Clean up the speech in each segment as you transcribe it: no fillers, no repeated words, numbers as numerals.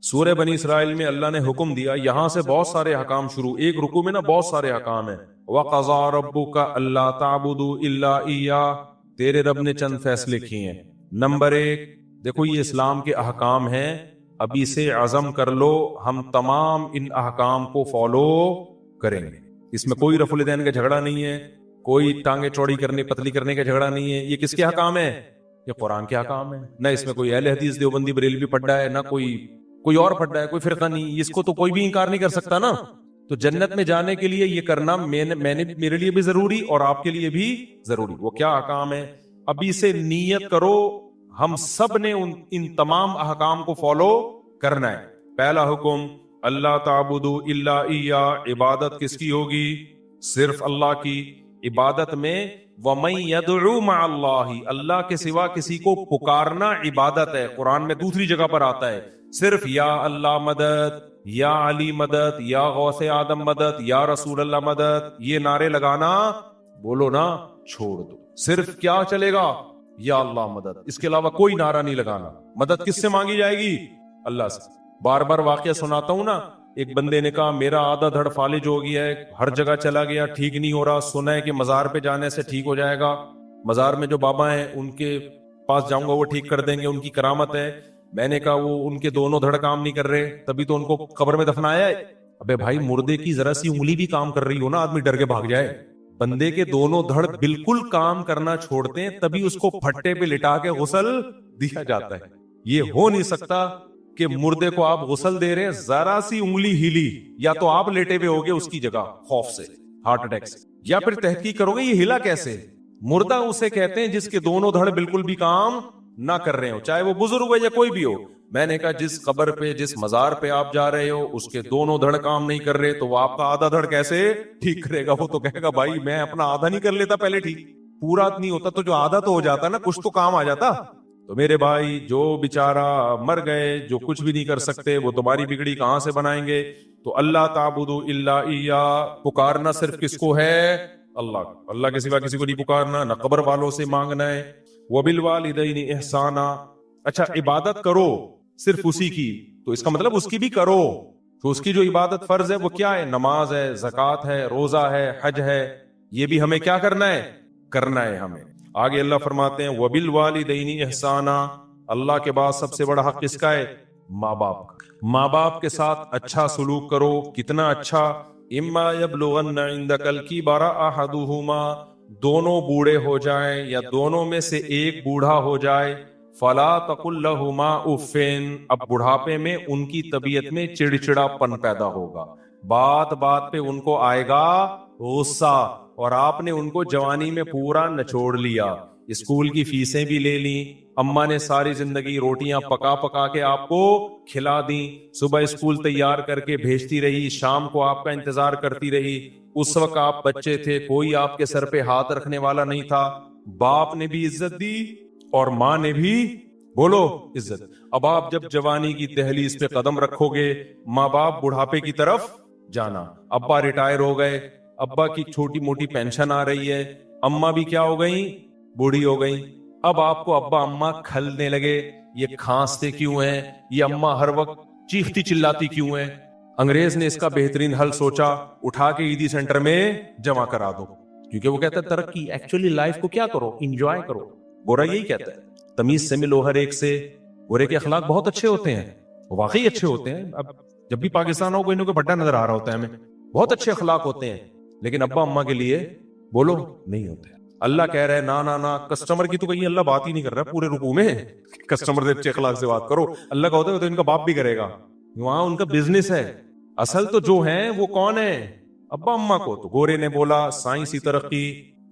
سورہ بنی اسرائیل میں اللہ نے حکم دیا، یہاں سے بہت سارے احکام شروع، ایک رکوع میں نا بہت سارے احکام ہیں. وَقَضَىٰ رَبُّكَ أَلَّا تَعْبُدُوا إِلَّا إِيَّاهُ، تیرے رب نے چند فیصلے کیے ہیں. نمبر ایک، دیکھو یہ اسلام کے احکام ہیں، ابھی سے عزم کر لو ہم تمام ان احکام کو فالو کریں گے. اس میں کوئی رفع الدین کا جھگڑا نہیں ہے، کوئی ٹانگیں چوڑی کرنے پتلی کرنے کا جھگڑا نہیں ہے. یہ کس کے احکام ہیں؟ یہ قرآن کے احکام ہیں. نہ اس میں کوئی اہل حدیث دیوبندی بریلوی پڑھ رہا ہے، نہ کوئی اور پڑھ رہا ہے، کوئی فرقہ نہیں. اس کو تو کوئی بھی انکار نہیں کر سکتا نا. تو جنت میں جانے کے لیے یہ کرنا میرے لیے بھی ضروری اور آپ کے لیے بھی ضروری. وہ کیا احکام ہے؟ ابھی سے نیت کرو ہم سب نے ان تمام احکام کو فالو کرنا ہے. پہلا حکم، اللہ تعبدوا الا ایہ، عبادت کس کی ہوگی؟ صرف اللہ کی. عبادت میں وَمَن يَدْعُو مَعَ اللَّهِ، اللہ کے سوا کسی کو پکارنا عبادت ہے. قرآن میں دوسری جگہ پر آتا ہے صرف یا اللہ مدد، یا علی مدد، یا غوث آدم مدد، یا رسول اللہ مدد، یہ نعرے لگانا بولو نا چھوڑ دو. صرف کیا چلے گا؟ یا اللہ مدد. اس کے علاوہ کوئی نعرہ نہیں لگانا. مدد کس سے مانگی جائے گی؟ اللہ سے. بار بار واقعہ سناتا ہوں نا، ایک بندے نے کہا میرا آدھا دھڑ فالج ہو گیا ہے، ہر جگہ چلا گیا ٹھیک نہیں ہو رہا، سنا ہے کہ مزار پہ جانے سے ٹھیک ہو جائے گا، مزار میں جو بابا ہیں ان کے پاس جاؤں گا وہ ٹھیک کر دیں گے، ان کی کرامت ہے. میں نے کہا وہ ان کے دونوں دھڑ کام نہیں کر رہے، تبھی تو ان کو قبر میں دفنایا ہے. ابے بھائی مردے کی ذرا سی انگلی بھی کام کر رہی ہو نا، آدمی ڈر کے بھاگ جائے. بندے کے دونوں دھڑ بالکل کام کرنا چھوڑتے ہیں تبھی اس کو پھٹے پہ لٹا کے غسل دیا جاتا ہے. یہ ہو نہیں سکتا کہ مردے کو آپ غسل دے رہے ہیں، ذرا سی انگلی ہلی یا تو آپ لیٹے ہوئے ہوگے اس کی جگہ خوف سے، ہارٹ اٹیک سے، یا پھر تحقیق کرو گے یہ ہلا کیسے. مردہ اسے کہتے ہیں جس کے دونوں دھڑ بالکل بھی کام نہ کر رہے ہو، چاہے وہ بزرگ ہو یا کوئی بھی ہو. میں نے کہا جس قبر پہ جس مزار پہ آپ جا رہے ہو اس کے دونوں دھڑ کام نہیں کر رہے تو وہ آپ کا آدھا دھڑ کیسے ٹھیک کرے گا؟ وہ تو کہے گا بھائی میں اپنا آدھا نہیں کر لیتا پہلے ٹھیک، پورا نہیں ہوتا تو جو آدھا تو ہو جاتا نا، کچھ تو کام آ جاتا. تو میرے بھائی جو بیچارہ مر گئے، جو کچھ بھی نہیں کر سکتے، وہ تمہاری بگڑی کہاں سے بنائیں گے؟ تو اللہ تعبدوا الا ایہ، پکارنا صرف کس کو ہے؟ اللہ. اللہ کے سوا کسی کو نہیں پکارنا، نہ قبر والوں سے مانگنا ہے. وبالوالدین احسانا، اچھا عبادت کرو صرف اسی کی، تو اس کا مطلب اس کی بھی کرو. تو اس کی جو عبادت فرض ہے وہ کیا ہے؟ نماز ہے، زکوٰۃ ہے، روزہ ہے، حج ہے. یہ بھی ہمیں کیا کرنا ہے؟ کرنا ہے ہمیں. آگے اللہ فرماتے ہیں وبالوالدین احسانا، اللہ کے بعد سب سے بڑا حق کس کا ہے؟ ماں باپ کا. ماں باپ کے ساتھ اچھا سلوک کرو. کتنا اچھا؟ اما یبلغن عندک الکبر احدہما، دونوں بوڑھے ہو جائیں یا دونوں میں سے ایک بوڑھا ہو جائے، فلا تقل لہما اف، اب بڑھاپے میں ان کی طبیعت میں چڑچڑا پن پیدا ہوگا، بات بات پہ ان کو آئے گا غصہ، اور آپ نے ان کو جوانی میں پورا نچوڑ لیا، اسکول کی فیسیں بھی لے لی، اماں نے ساری زندگی روٹیاں پکا پکا کے آپ کو کھلا دیں، صبح اسکول تیار کر کے بھیجتی رہی، شام کو آپ کا انتظار کرتی رہی. اس وقت آپ بچے تھے، کوئی آپ کے سر پہ ہاتھ رکھنے والا نہیں تھا، باپ نے بھی عزت دی اور ماں نے بھی بولو عزت. اب آپ جب جوانی کی دہلیز پہ قدم رکھو گے، ماں باپ بڑھاپے کی طرف جانا، ابا ریٹائر ہو گئے، ابا کی چھوٹی موٹی پینشن آ رہی ہے، اماں بھی کیا ہو گئیں؟ بوڑھی ہو گئیں. اب آپ کو ابا اماں کھلنے لگے، یہ کھانستے کیوں ہیں، یہ اماں ہر وقت چیختی چلاتی کیوں ہیں؟ انگریز نے اس کا بہترین حل سوچا، اٹھا کے عیدی سینٹر میں جمع کرا دو، کیونکہ وہ کہتا ہے ترقی، ایکچولی لائف کو کیا کرو؟ انجوائے کرو. گورا یہی کہتا ہے تمیز سے ملو ہر ایک سے. گورے کے اخلاق بہت اچھے ہوتے ہیں، واقعی اچھے ہوتے ہیں. اب جب بھی پاکستان ہو کوئی نہ کوئی بھٹا نظر آ رہا ہوتا ہے ہمیں، بہت اچھے اخلاق ہوتے ہیں، لیکن ابا اماں کے لیے بولو نہیں ہوتے. اللہ کہہ رہا ہے نا نا، کسٹمر کی تو کہیں اللہ بات ہی نہیں کر رہا پورے رکوع میں، کسٹمر سے اچھے اخلاق سے بات کرو. اللہ کا ہوتا ہے تو ان کا باپ بھی کرے گا، وہاں ان کا بزنس ہے. اصل تو جو ہیں وہ کون ہے؟ ابا اماں کو. تو گورے نے بولا سائنسی ترقی،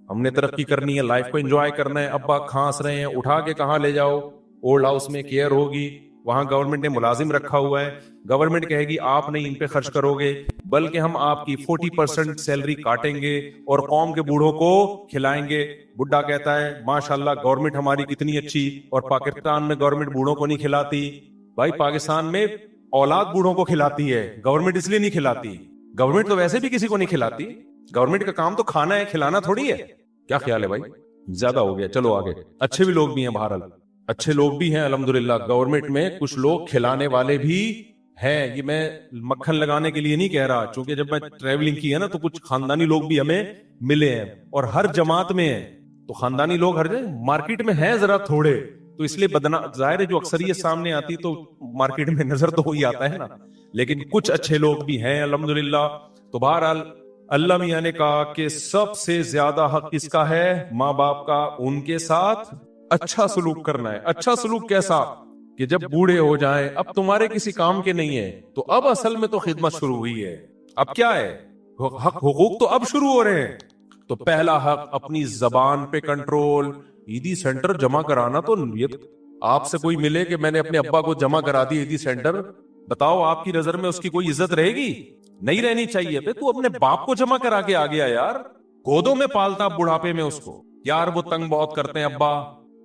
ہم نے ترقی کرنی ہے، لائف کو انجوائے کرنا ہے. ابا کھانس رہے ہیں، اٹھا کے کہاں لے جاؤ؟ اولڈ ہاؤس میں کیئر ہوگی، وہاں گورنمنٹ نے ملازم رکھا ہوا ہے، گورنمنٹ کہے گی آپ نہیں ان پہ خرچ کرو گے بلکہ ہم آپ کی 40% سیلری کاٹیں گے اور قوم کے بوڑھوں کو کھلائیں گے. بڈھا کہتا ہے ماشاءاللہ گورنمنٹ ہماری کتنی اچھی، اور پاکستان میں گورنمنٹ بوڑھوں کو نہیں کھلاتی. بھائی پاکستان میں اولاد بوڑھوں کو کھلاتی ہے، گورنمنٹ اس لیے نہیں کھلاتی. گورنمنٹ تو ویسے بھی کسی کو نہیں کھلاتی، گورنمنٹ کا کام تو کھانا ہے، کھلانا تھوڑی ہے. کیا خیال ہے بھائی؟ زیادہ ہو گیا، چلو آگے. اچھے بھی لوگ بھی ہیں، بہرحال اچھے لوگ بھی ہیں الحمدللہ. گورنمنٹ میں کچھ لوگ کھلانے والے بھی ہے. یہ میں مکھن لگانے کے لیے نہیں کہہ رہا, چونکہ جب میں ٹریولنگ کی ہے نا تو کچھ خاندانی لوگ بھی ہمیں ملے ہیں اور ہر جماعت میں ہیں, تو خاندانی لوگ ہر جگہ مارکیٹ میں ہیں ذرا تھوڑے, تو اس لیے ظاہر ہے جو اکثریت سامنے آتی تو مارکیٹ میں نظر تو وہی آتا ہے نا, لیکن کچھ اچھے لوگ بھی ہیں الحمدللہ. تو بہرحال اللہ میاں نے کہا کہ سب سے زیادہ حق کس کا ہے؟ ماں باپ کا. ان کے ساتھ اچھا سلوک کرنا ہے. اچھا سلوک کیسا؟ کہ جب بوڑھے ہو جائیں, اب تمہارے کسی کام کے نہیں ہے, تو اب اصل میں تو خدمت شروع ہوئی ہے. اب کیا ہے؟ حق حقوق تو اب شروع ہو رہے ہیں. تو پہلا حق اپنی زبان پہ کنٹرول. عیدی سینٹر جمع کرانا, تو یہ آپ سے کوئی ملے کہ میں نے اپنے ابا کو جمع کرا دی عیدی سینٹر, بتاؤ آپ کی نظر میں اس کی کوئی عزت رہے گی؟ نہیں رہنی چاہیے. تو اپنے باپ کو جمع کرا کے آ گیا یار, گودوں میں پالتا بڑھاپے میں اس کو. یار وہ تنگ بہت کرتے ہیں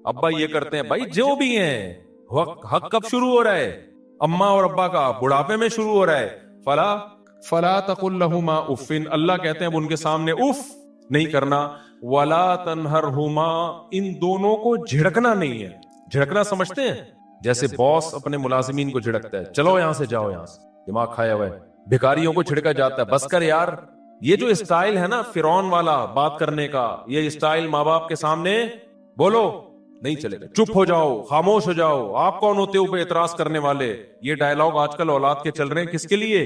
ابا یہ کرتے ہیں. بھائی جو بھی ہیں, حق کب شروع ہو رہا ہے؟ اما اور ابا کا بڑھاپے میں شروع ہو رہا ہے. فلا تقل لهما اف, اللہ کہتے ہیں اب ان کے سامنے اف نہیں کرنا. ولا تنہرہما, ان دونوں کو جھڑکنا نہیں ہے. جھڑکنا سمجھتے ہیں؟ جیسے باس اپنے ملازمین کو جھڑکتا ہے, چلو یہاں سے جاؤ, یہاں سے دماغ کھایا ہوا ہے. بھکاریوں کو جھڑکا جاتا ہے, بس کر یار. یہ جو اسٹائل ہے نا فرعون والا بات کرنے کا, یہ اسٹائل ماں باپ کے سامنے بولو نہیں چلے گا. چپ ہو جاؤ, خاموش ہو جاؤ, آپ کون ہوتے ہو پہ اعتراض کرنے والے؟ یہ ڈائلاگ آج کل اولاد کے چل رہے ہیں, کس کے لیے؟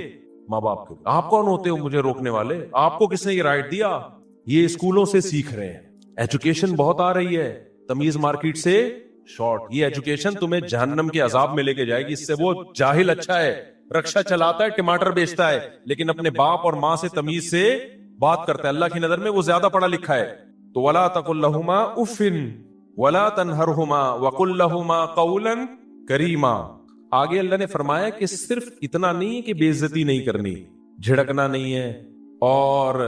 ماں باپ کے. آپ کون ہوتے ہو مجھے روکنے والے؟ آپ کو کس نے یہ رائٹ دیا؟ یہ اسکولوں سے سیکھ رہے ہیں. ایجوکیشن بہت آ رہی ہے, تمیز مارکیٹ سے شارٹ. یہ ایجوکیشن تمہیں جہنم کے عذاب میں لے کے جائے گی. اس سے وہ جاہل اچھا ہے, رکشا چلاتا ہے, ٹماٹر بیچتا ہے, لیکن اپنے باپ اور ماں سے تمیز سے بات کرتا ہے. اللہ کی نظر میں وہ زیادہ پڑھا لکھا ہے. تو ولا تقل لهما اف ولا تنہرہما وقل لهما قولا کریما. آگے اللہ نے فرمایا کہ صرف اتنا نہیں ہے کہ بے عزتی نہیں کرنی, جھڑکنا نہیں ہے اور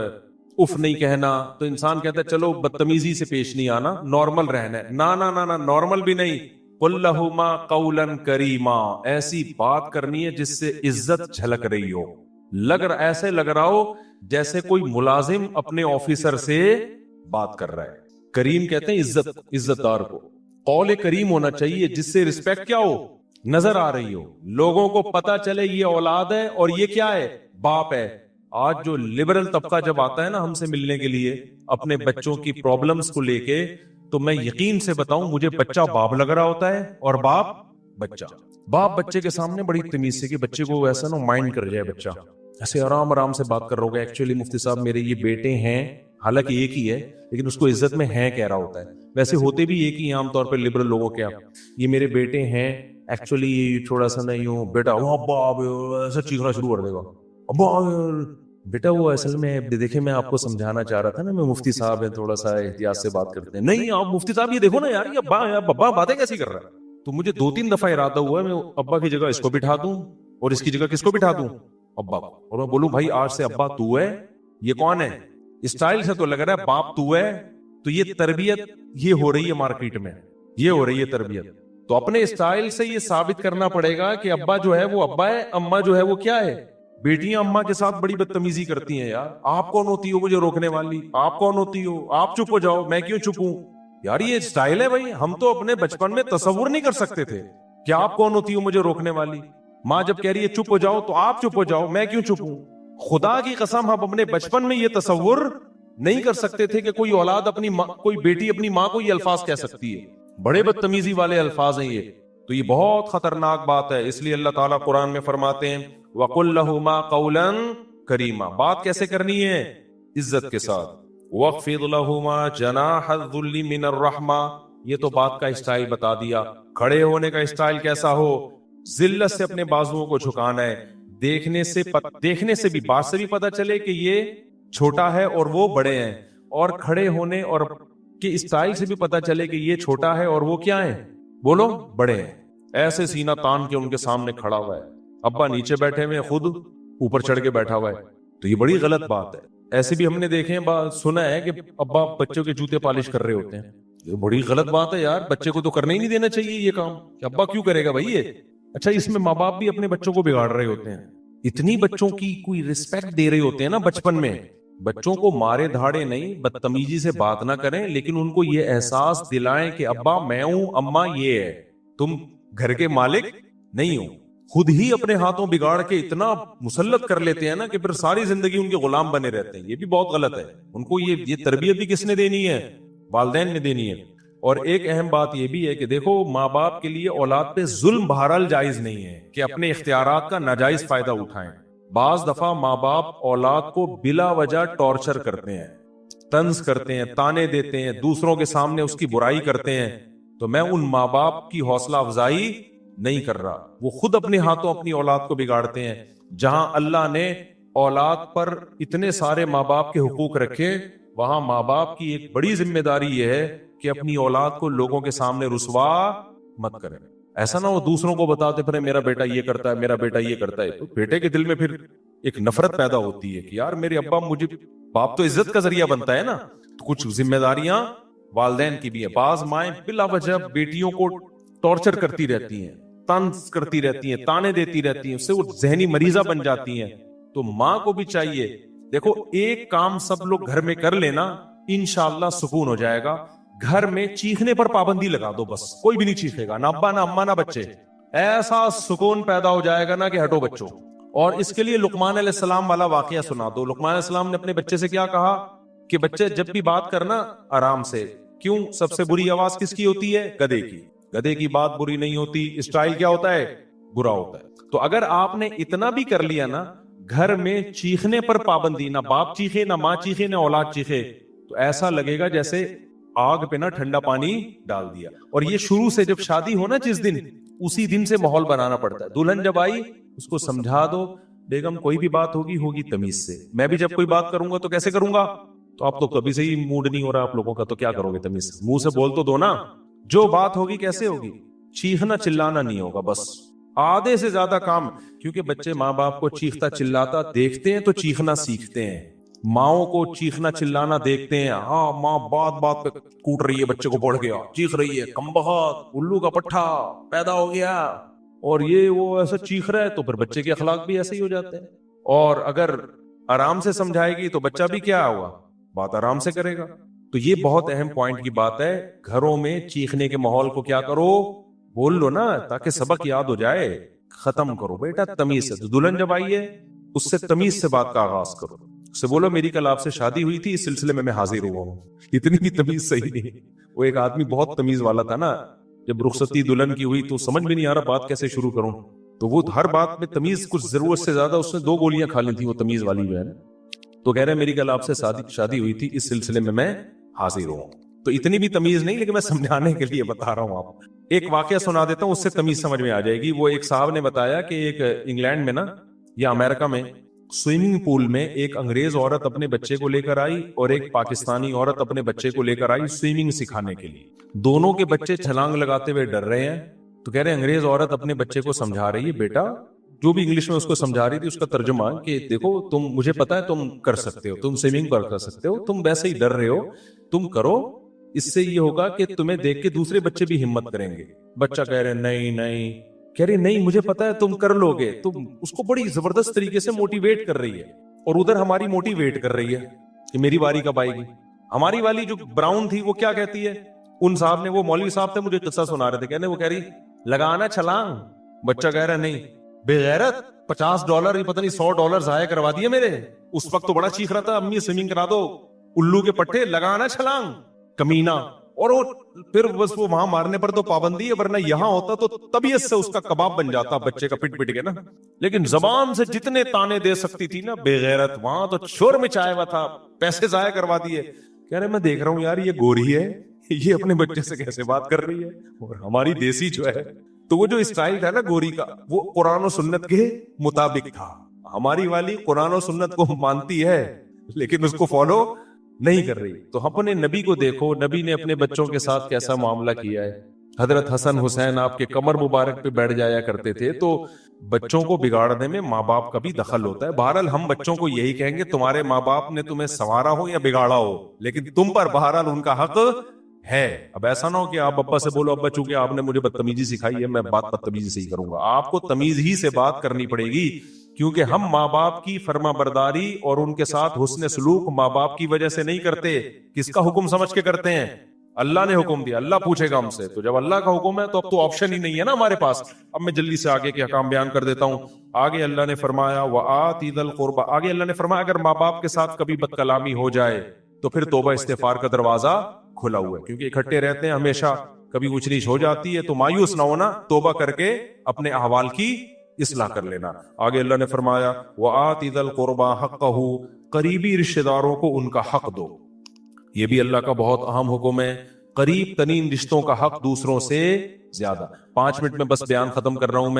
اف نہیں کہنا. تو انسان کہتا ہے چلو بدتمیزی سے پیش نہیں آنا, نارمل رہنا ہے. نا نارمل بھی نہیں. قل لهما قولا کریما, ایسی بات کرنی ہے جس سے عزت جھلک رہی ہو. ایسے لگ رہا ہو جیسے کوئی ملازم اپنے آفیسر سے بات کر رہا ہے. کریم کہتے ہیں عزت دار کو. قول کریم ہونا چاہیے جس سے رسپیکٹ کیا ہو, نظر آ رہی ہو, لوگوں کو پتا چلے یہ اولاد ہے اور یہ کیا ہے, باپ ہے. آج جو لبرل طبقہ جب آتا ہے نا ہم سے ملنے کے لیے اپنے بچوں کی پرابلمز کو لے کے, تو میں یقین سے بتاؤں مجھے بچہ باپ لگ رہا ہوتا ہے اور باپ بچہ. باپ بچے کے سامنے بڑی تمیز سے, کہ بچے کو ایسا نا مائنڈ کر جائے, بچہ ایسے آرام سے بات کر رہا ہوگا. ایکچولی مفتی صاحب میرے یہ بیٹے ہیں, حالانکہ ایک ہی ہے لیکن اس کو عزت میں ہے کہہ رہا ہوتا ہے. ویسے ہوتے بھی ایک ہی عام طور پہ لبرل لوگوں کے. یہ میرے بیٹے ہیں, ایکچولی تھوڑا سا نہیں ہوں بیٹا, ابا ایسا چیخنا شروع کر دے گا. ابا بیٹا وہ اصل میں دیکھیں میں آپ کو سمجھانا چاہ رہا تھا نا, میں مفتی صاحب ہیں تھوڑا سا احتیاط سے بات کرتے ہیں. نہیں آپ مفتی صاحب یہ دیکھو نا یار, یہ ابا باتیں کیسی کر رہا ہے. تو مجھے 2-3 دفعہ ارادہ ہوا ہے میں ابا کی جگہ اس کو بٹھا دوں اور اس کی جگہ کس کو بٹھا دوں, ابا کو, اور میں بولوں بھائی آج سے ابا تو ہے, یہ کون ہے؟ اسٹائل سے تو لگ رہا ہے باپ تو ہے. تو یہ تربیت یہ ہو رہی ہے مارکیٹ میں, یہ ہو رہی ہے تربیت. تو اپنے اسٹائل سے یہ ثابت کرنا پڑے گا کہ ابا جو ہے وہ ابا ہے, اما جو ہے وہ کیا ہے, بیٹیاں اما کے ساتھ بڑی بدتمیزی کرتی ہیں. یار آپ کون ہوتی ہو مجھے روکنے والی, آپ کون ہوتی ہو, آپ چپ ہو جاؤ, میں کیوں چپ ہوں. یار یہ اسٹائل ہے بھائی, ہم تو اپنے بچپن میں تصور نہیں کر سکتے تھے کہ آپ کون ہوتی ہو مجھے روکنے والی. ماں جب کہہ رہی ہے چپ ہو جاؤ تو آپ چپ ہو جاؤ, میں کیوں چپ ہوں. خدا کی قسم ہم اپنے بچپن میں یہ تصور نہیں کر سکتے تھے کہ کوئی اولاد اپنی کوئی بیٹی اپنی ماں کو یہ الفاظ کہہ سکتی ہے. بڑے بدتمیزی والے الفاظ ہیں یہ. تو یہ بہت خطرناک بات ہے. اس لیے اللہ تعالیٰ قرآن میں فرماتے ہیں وَقُلْ لَهُمَا قَوْلًا كَرِيمًا. بات کیسے کرنی ہے؟ عزت کے ساتھ. وَاخْفِضْ لَهُمَا جَنَاحَ الذُّلِّ مِنَ الرَّحْمَةِ. یہ تو بات کا اسٹائل بتا دیا. کھڑے ہونے کا اسٹائل کیسا ہو؟ ذلت سے اپنے بازوؤں کو جھکانا ہے. دیکھنے سے بھی بات سے بھی پتا چلے کہ یہ چھوٹا ہے اور وہ بڑے ہیں, اور کھڑے ہونے اور کے اسٹائل سے بھی پتا چلے کہ یہ چھوٹا ہے اور وہ کیا ہے, بولو بڑے ہیں. ایسے سینہ تان کے ان کے سامنے کھڑا ہوا ہے, ابا نیچے بیٹھے ہوئے خود اوپر چڑھ کے بیٹھا ہوا ہے. تو یہ بڑی غلط بات ہے. ایسے بھی ہم نے دیکھے سنا ہے کہ ابا بچوں کے جوتے پالش کر رہے ہوتے ہیں. یہ بڑی غلط بات ہے یار, بچے کو تو کرنے ہی نہیں دینا چاہیے یہ کام. ابا کیوں کرے گا بھائی یہ. اچھا اس میں ماں باپ بھی اپنے بچوں کو بگاڑ رہے ہوتے ہیں. اتنی بچوں کی کوئی رسپیکٹ دے رہے ہوتے ہیں نا بچپن میں. بچوں کو مارے دھاڑے نہیں, بدتمیزی سے بات نہ کریں, لیکن ان کو یہ احساس دلائیں کہ ابا میں ہوں, اما یہ ہے, تم گھر کے مالک نہیں ہو. خود ہی اپنے ہاتھوں بگاڑ کے اتنا مسلط کر لیتے ہیں نا کہ پھر ساری زندگی ان کے غلام بنے رہتے ہیں. یہ بھی بہت غلط ہے. ان کو یہ تربیت بھی کس نے دینی ہے؟ والدین نے دینی ہے. اور ایک اہم بات یہ بھی ہے کہ دیکھو ماں باپ کے لیے اولاد پہ ظلم بہرحال جائز نہیں ہے کہ اپنے اختیارات کا ناجائز فائدہ اٹھائیں. بعض دفعہ ماں باپ اولاد کو بلا وجہ ٹارچر کرتے ہیں, طنز کرتے ہیں, تانے دیتے ہیں, دوسروں کے سامنے اس کی برائی کرتے ہیں. تو میں ان ماں باپ کی حوصلہ افزائی نہیں کر رہا, وہ خود اپنے ہاتھوں اپنی اولاد کو بگاڑتے ہیں. جہاں اللہ نے اولاد پر اتنے سارے ماں باپ کے حقوق رکھے, وہاں ماں باپ کی ایک بڑی ذمہ داری یہ ہے کہ اپنی اولاد کو لوگوں کے سامنے رسوا مت کرے. ایسا نہ وہ دوسروں کو بتاتے پھر میرا بیٹا یہ کرتا ہے, میرا بیٹا یہ کرتا ہے, تو بیٹے کے دل میں پھر ایک نفرت پیدا ہوتی ہے کہ یار میرے ابا مجھے, باپ تو عزت کا ذریعہ بنتا ہے نا. تو کچھ ذمہ داریاں والدین کی بھی ہیں. بعض مائیں بلا وجہ بیٹیوں کو ٹارچر کرتی رہتی ہیں, طنز کرتی رہتی ہیں, تانے دیتی رہتی ہیں, اس سے وہ ذہنی مریضہ بن جاتی ہیں. تو ماں کو بھی چاہیے, دیکھو ایک کام سب لوگ گھر میں کر لینا انشاءاللہ سکون ہو جائے گا. گھر میں چیخنے پر پابندی لگا دو, بس کوئی بھی نہیں چیخے گا, نہ ابا نہ اما نہ بچے. ایسا سکون پیدا ہو جائے گا نا کہ ہٹو بچوں. اور اس کے لیے لقمان علیہ السلام والا واقعہ سنا دو. لقمان علیہ السلام نے اپنے بچے سے کیا کہا کہ بچے جب بھی بات کرنا آرام سے. کیوں؟ سب سے بری آواز کس کی ہوتی ہے؟ گدھے کی. گدھے کی بات بری نہیں ہوتی, اسٹائل کیا ہوتا ہے؟ برا ہوتا ہے. تو اگر آپ نے اتنا بھی کر لیا نا, گھر میں چیخنے پر پابندی, نہ باپ چیخے نہ ماں چیخے نہ اولاد چیخے, تو ایسا لگے گا جیسے آگ پہ نا ٹھنڈا پانی ڈال دیا. اور یہ شروع سے جب شادی ہو نا جس دن, اسی دن سے ماحول بنانا پڑتا ہے. دلہن جب آئی اس کو سمجھا دو, بیگم کوئی بھی بات ہوگی تمیز سے. میں بھی جب کوئی بات کروں گا تو کیسے کروں گا؟ تو آپ تو کبھی سے ہی موڈ نہیں ہو رہا آپ لوگوں کا, تو کیا کرو گے تمیز سے؟ منہ سے بول تو دو نا. جو بات ہوگی کیسے ہوگی؟ چیخنا چلانا نہیں ہوگا بس. آدھے سے زیادہ کام, کیونکہ بچے ماں باپ کو چیختا چلاتا دیکھتے ہیں تو چیخنا سیکھتے ہیں. ماؤں کو چیخنا چلانا دیکھتے ہیں, ہاں ماں بات بات پہ کوٹ رہی ہے, بچے کو بڑھ گیا, چیخ رہی ہے, کم بہت الو کا پٹھا پیدا ہو گیا, اور یہ وہ ایسا چیخ رہا ہے, تو پھر بچے کے اخلاق بھی ایسے ہی ہو جاتے ہیں. اور اگر آرام سے سمجھائے گی تو بچہ بھی کیا ہوگا, بات آرام سے کرے گا. تو یہ بہت اہم پوائنٹ کی بات ہے. گھروں میں چیخنے کے ماحول کو کیا کرو, بول لو نا, تاکہ سبق یاد ہو جائے. ختم کرو بیٹا تمیز سے. تو دلہن جب آئی ہے اس سے تمیز سے بات کا آغاز کرو. اس سے بولو میری کل آپ سے شادی ہوئی تھی, اس سلسلے میں حاضر ہوا ہوں. اتنی بھی تمیز صحیح نہیں. وہ ایک آدمی بہت تمیز والا تھا نا, جب رخصتی دلہن کی ہوئی تو سمجھ میں نہیں آ رہا بات کیسے شروع کروں. تو وہ ہر بات میں تمیز, کچھ ضرورت سے زیادہ اس نے 2 گولیاں کھا لی تھی وہ تمیز والی جو ہے. تو کہہ رہے میری کل آپ سے شادی ہوئی تھی, اس سلسلے میں حاضر ہوں. تو اتنی بھی تمیز نہیں, لیکن میں سمجھانے کے لیے بتا رہا ہوں. آپ ایک واقعہ سنا دیتا ہوں, اس سے تمیز سمجھ میں آ جائے گی. وہ ایک صاحب نے بتایا کہ ایک انگلینڈ میں نا یا امریکہ میں سوئمنگ پول میں ایک انگریز عورت اپنے بچے کو لے کر آئی اور ایک پاکستانی عورت اپنے بچے کو لے کر آئی سوئمنگ سکھانے کے لیے. دونوں کے بچے چھلانگ لگاتے ہوئے ڈر رہے ہیں. تو کہہ رہے انگریز عورت اپنے بچے کو سمجھا رہی ہے, بیٹا جو بھی انگلش میں اس کو سمجھا رہی تھی اس کا ترجمہ کہ دیکھو تم, مجھے پتا ہے تم کر سکتے ہو, تم سوئمنگ کر سکتے ہو, تم ویسے ہی ڈر رہے ہو, تم کرو. اس سے یہ ہوگا کہ تمہیں دیکھ کے دوسرے بچے بھی ہمت کریں گے. بچہ کہہ رہے نہیں, کہہ رہے نہیں مجھے پتا ہے تم کر لو گے. تم اس کو بڑی زبردست طریقے سے موٹیویٹ کر رہی ہے, اور ادھر ہماری موٹیویٹ کر رہی ہے کہ میری باری کب آئے گی. ہماری والی جو براؤن تھی وہ کیا کہتی ہے, ان صاحب نے, وہ مولوی صاحب تھے مجھے قصہ سنا رہے تھے, کہنے وہ کہہ رہی لگانا چھلانگ. بچہ کہہ رہا نہیں, بے غیرت $50 پتہ نہیں $100 ضائع کروا دیے میرے. اس وقت تو بڑا چیخ رہا تھا امی سوئمنگ کرا دو, الو کے پٹھے, لگانا چھلانگ, کمینہ. اور پھر بس وہ وہاں مارنے پر تو پابندی ہے, ورنہ یہاں ہوتا تو طبیعت سے اس کا کباب بن جاتا بچے کا پٹ پٹ کے نا. لیکن زبان سے جتنے تانے دے سکتی تھی نا بے غیرت, وہاں تو شور مچایا ہوا تھا, پیسے ضائع کروا دیے. کہہ رہے میں دیکھ رہا ہوں یار یہ گوری ہے, یہ اپنے بچے سے کیسے بات کر رہی ہے, اور ہماری دیسی جو ہے. تو وہ جو اسٹائل تھا نا گوری کا, وہ قرآن و سنت کے مطابق تھا. ہماری والی قرآن و سنت کو مانتی ہے لیکن اس کو فالو نہیں کر رہی. تو اپنے نبی کو دیکھو, نبی نے اپنے بچوں کے ساتھ کیسا معاملہ کیا ہے. حضرت حسن حسین آپ کے کمر مبارک پہ بیٹھ جایا کرتے تھے. تو بچوں کو بگاڑنے میں ماں باپ کا بھی دخل ہوتا ہے. بہرحال ہم بچوں کو یہی کہیں گے تمہارے ماں باپ نے تمہیں سنوارا ہو یا بگاڑا ہو, لیکن تم پر بہرحال ان کا حق ہے. اب ایسا نہ ہو کہ آپ ابا سے بولو ابا چونکہ آپ نے مجھے بدتمیزی سکھائی ہے میں بات بدتمیزی سے ہی کروں گا. آپ کو تمیز ہی سے بات کرنی پڑے گی, کیونکہ ہم ماں باپ کی فرما برداری اور ان کے ساتھ حسن سلوک ماں باپ کی وجہ سے نہیں کرتے. کس کا حکم سمجھ کے کرتے ہیں؟ اللہ نے حکم دیا, اللہ پوچھے گا ہم سے. تو جب اللہ کا حکم ہے تو اب تو آپشن ہی نہیں ہے نا ہمارے پاس. اب میں جلدی سے آگے کے احکام بیان کر دیتا ہوں. آگے اللہ نے فرمایا وَآتِ ذَا الْقُرْبَى, آگے اللہ نے فرمایا اگر ماں باپ کے ساتھ کبھی بد کلامی ہو جائے تو پھر توبہ استغفار کا دروازہ کھلا ہوا ہے, کیونکہ اکٹھے رہتے ہیں ہمیشہ, کبھی اونچ نیچ ہو جاتی ہے تو مایوس نہ ہونا, توبہ کر کے اپنے احوال کی اصلاح کر لینا. آگے اللہ نے فرمایا وَآتِ ذَا الْقُرْبَى حَقَّهُ, قریبی رشتہ داروں کو ان کا حق دو. یہ بھی اللہ کا بہت اہم حکم ہے, قریب ترین رشتوں کا حق دوسروں سے زیادہ. 5 منٹ میں بس بیان ختم کر رہا ہوں.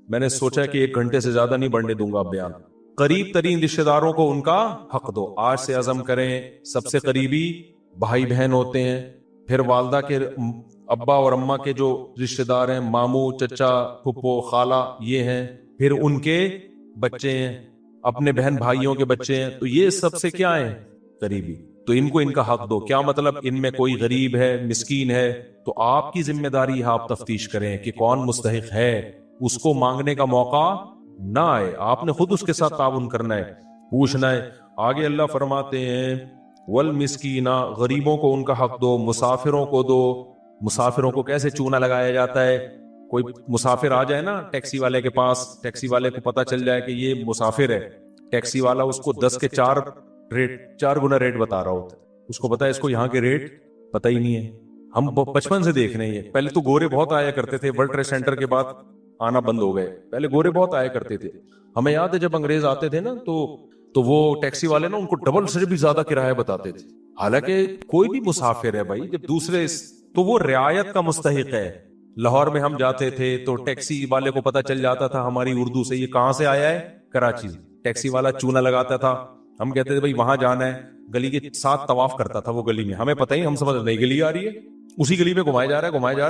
میں نے سوچا کہ 1 گھنٹے سے زیادہ نہیں بڑھنے دوں گا بیان. قریب ترین رشتہ داروں کو ان کا حق دو. آج سے عزم کریں, سب سے قریبی بھائی بہن ہوتے ہیں, پھر والدہ کے ابا اور اماں کے جو رشتہ دار ہیں, ماموں, چچا, پھپھو, خالہ, یہ ہیں, پھر ان کے بچے ہیں, اپنے بہن بھائیوں کے بچے ہیں, تو یہ سب سے کیا ہیں, قریبی. تو ان کو ان کا حق دو. کیا مطلب, ان میں کوئی غریب ہے, مسکین ہے, تو آپ کی ذمہ داری ہے آپ تفتیش کریں کہ کون مستحق ہے, اس کو مانگنے کا موقع نہ آئے, آپ نے خود اس کے ساتھ تعاون کرنا ہے, پوچھنا ہے. آگے اللہ فرماتے ہیں والمسکینہ, غریبوں کو ان کا حق دو, مسافروں کو دو. مسافروں کو کیسے چونا لگایا جاتا ہے, کوئی مسافر آ جائے نا ٹیکسی والے کے پاس, ٹیکسی والے کو پتا چل جائے کہ یہ مسافر ہے, ٹیکسی والا اس کو 10 کے 4 گنا ریٹ بتا رہا ہوتا ہے. اس کو پتا ہے اس کو یہاں کے ریٹ پتہ ہی نہیں ہے. ہم بچپن سے دیکھ رہے ہیں, پہلے تو گورے بہت آیا کرتے تھے, ورلڈ ٹریڈ سینٹر کے بعد آنا بند ہو گئے, پہلے گورے بہت آیا کرتے تھے. ہمیں یاد ہے جب انگریز آتے تھے نا تو وہ ٹیکسی والے نا ان کو ڈبل سے بھی زیادہ کرایہ بتاتے تھے. حالانکہ کوئی بھی مسافر ہے بھائی, جب دوسرے تو وہ رعایت کا مستحق ہے. لاہور میں ہم جاتے تھے تو ٹیکسی والے کو پتا چل جاتا تھا ہماری اردو سے یہ کہاں سے آیا ہے, کراچی. ٹیکسی والا چونا لگاتا تھا, ہم کہتے تھے بھائی وہاں جانا ہے, گلی کے ساتھ طواف کرتا تھا وہ گلی میں, ہمیں پتہ ہی, ہم سمجھ نئی گلی آ رہی ہے, اسی گلی میں گھمایا جا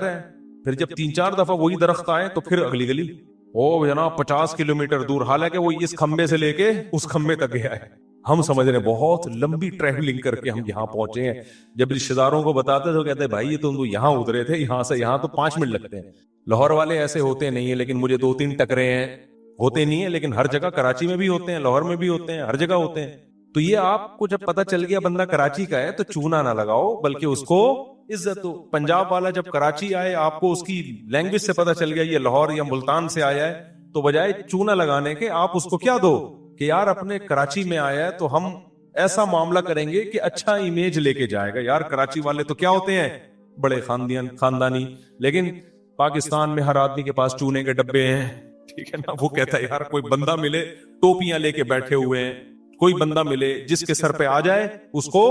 رہا ہے. پھر جب 3-4 دفعہ وہی درخت آئے تو پھر اگلی گلی, او جناب 50 کلومیٹر دور, حالانکہ وہ اس کھمبے سے لے کے اس کھمبے تک گیا ہے. ہم سمجھ رہے بہت لمبی ٹریولنگ کر کے ہم یہاں پہنچے ہیں. جب رشتے داروں کو بتاتے تو کہتے ہیں بھائی یہ تو یہاں اترے تھے, یہاں سے یہاں تو 5 منٹ لگتے ہیں. لاہور والے ایسے ہوتے نہیں ہیں, لیکن مجھے 2-3 ٹکرے ہیں, ہوتے نہیں ہیں, لیکن ہر جگہ کراچی میں بھی ہوتے ہیں, لاہور میں بھی ہوتے ہیں, ہر جگہ ہوتے ہیں. تو یہ آپ کو جب پتا چل گیا بندہ کراچی کا ہے تو چونا نہ لگاؤ, بلکہ اس کو عزت دو. پنجاب والا جب کراچی آئے, آپ کو اس کی لینگویج سے پتا چل گیا یہ لاہور یا ملتان سے آیا ہے, تو بجائے چونا لگانے کے آپ اس کو کیا دو کہ یار اپنے کراچی میں آیا ہے تو ہم ایسا معاملہ کریں گے کہ اچھا امیج لے کے جائے گا. یار کراچی والے تو کیا ہوتے ہیں, بڑے خاندانی, لیکن پاکستان میں ہر آدمی کے پاس چونے کے ڈبے ہیں, ٹھیک ہے نا. وہ کہتا ہے یار کوئی بندہ ملے ٹوپیاں لے کے بیٹھے ہوئے ہیں, کوئی بندہ ملے جس کے سر پہ آ جائے اس کو